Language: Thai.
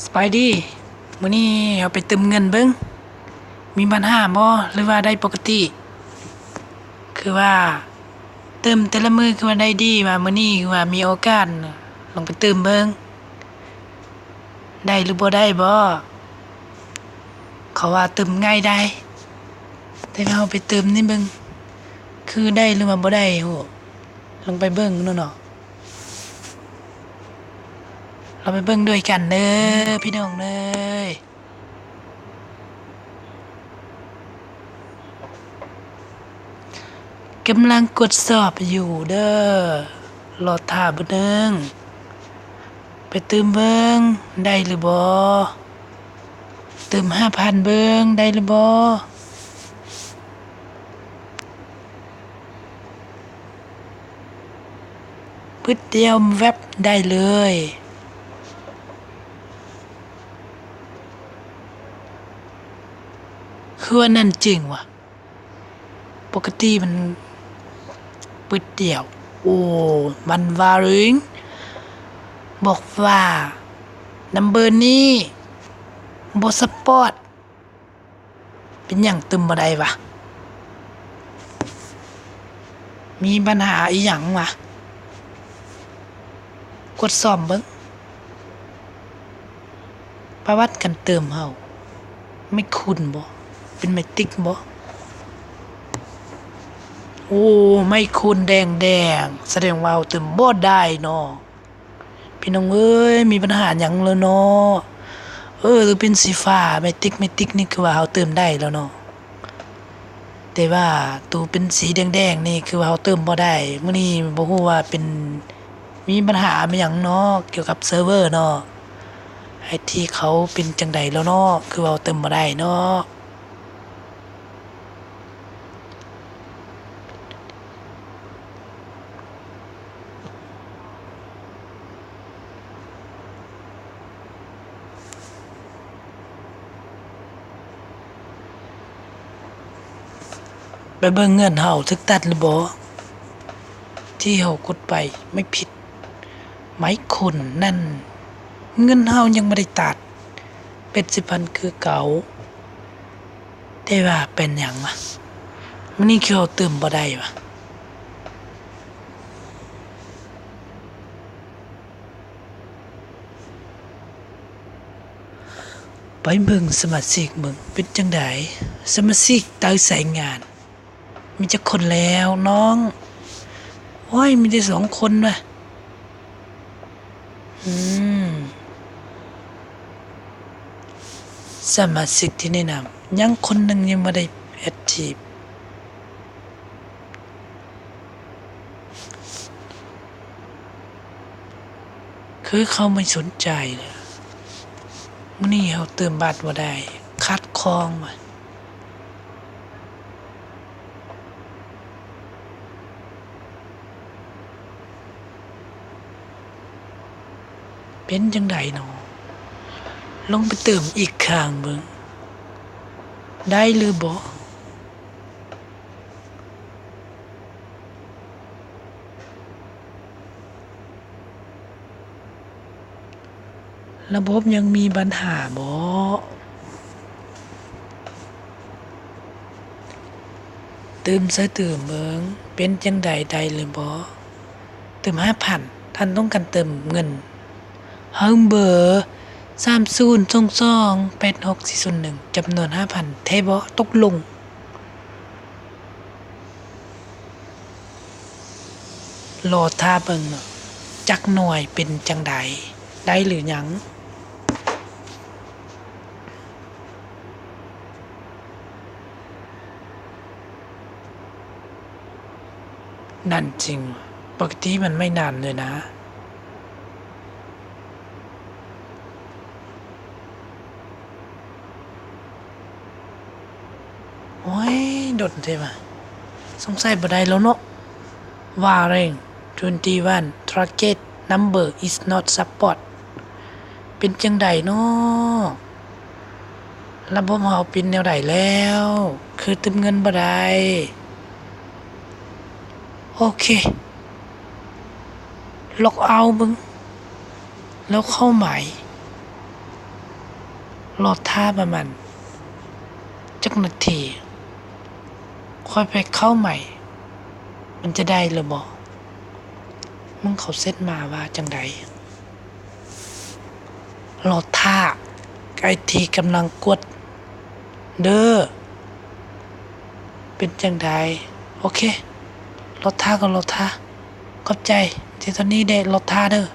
สบายดีมื้อนี้เอาไปเติมเงินเบิ่งมีปัญหาบ่หรือว่าได้ปกติ คือว่าเติมแต่ละมื้อคือว่าได้ดีว่ามื้อนี้คือว่ามีโอกาสลองไปเติมเบิ่งได้หรือบ่ได้บ่เขาว่าเติมง่ายได้แต่ว่าเอาไปเติมนี่เบิ่งคือได้หรือว่าบ่ได้โหลองไปเบิ่งเนาะเราไปเบิ่งด้วยกันเด้อพี่น้องเอ้ยกำลังกดสอบอยู่เด้อรอท่าบ่เด้งไปเติมเบิ่งได้หรือบ่เติม 5,000 เบิ่งได้หรือบ่ปึ๊ดเดียวแวบได้เลยคือว่านั่นจริงว่ะปกติมันปึ๊ดเดียวโอ้มันวาริงบอกว่านัมเบอร์นี้บ่สปอร์ตเป็นหยังเติมบ่ได้วะมีปัญหาอีหยังวะกดซ่อมเบิ่งประวัติการเติมเฮาไม่คุ้นบ่เป็นไม่ติ๊กบ่โอ้ไม่คุ้นแดงแสดงว่าเติมบ่ได้เนาะพี่น้องเอ้ยมีปัญหาหยังแล้วเนาะหรือเป็นสีฟ้าไม่ติ๊กนี่คือว่าเฮาเติมได้แล้วเนาะแต่ว่าตัวเป็นสีแดงนี่คือว่าเฮาเติมบ่ได้มื้อนี้บ่ฮู้ว่าเป็นมีปัญหาอิหยังเนาะเกี่ยวกับเซิร์ฟเวอร์เนาะไอ้ที่เขาเป็นจังใดแล้วเนาะคือว่าเติมบ่ได้เนาะไปเบิ่งเงินเฮาถึกตัดหรือบ่ที่เฮากดไปไม่ผิดไหมคุณนั่นเงินเฮายังบ่ได้ตัดเป็น10,000คือเก่าแต่ว่าเป็นหยังวะมื้อนี้คือเฮาเติมบ่ได้วะไปเบิ่งสมาชิกเบิ่งเป็นจังไดสมาชิกตายใส่งานมีจักคนแล้วน้องโอ้ยมีได้2 คนว่ะสมาชิกที่แนะนำยังคนหนึ่งยังไม่ได้แอคทีฟคือเขาไม่สนใจเลยมื้อนี้เขาเติมบัตรบ่ได้คัดคองว่ะเป็นจังไดเนาะลองไปเติมอีกครั้งเบิ่งได้หรือบ่ระบบยังมีปัญหาบ่เติมซะเติมเบิ่งเป็นจังใดได้หรือบ่เติม 5,000 ท่านต้องการเติมเงินเฮิงเบอร์30228641จำนวน 5,000 เทบ่ตกลงรอท่าเบิ่งเนาะจักหน่วยเป็นจังใดได้หรือหยังนั่นจริงปกติมันไม่นานเลยนะโอ้ยโดดใช่ไหมสงสัยบ่ได้แล้วเนาะว่าเร่ง21 target number is not support เป็นจังใดเนาะระบบเฮาเป็นแนวใดแล้วคือเติมเงินบ่ได้โอเคล็อกเอาต์มึงแล้วเข้าใหม่ รอท่าประมาณจักนาทีค่อยไปเข้าใหม่ มันจะได้หรือบ่มึงเขาเซตมาว่าจังใดรอท่าไอทีกำลังกดเด้อเป็นจังใดโอเครอท่าก็รอท่าขอบใจที่ตอนนี้ได้รอท่าเด้อ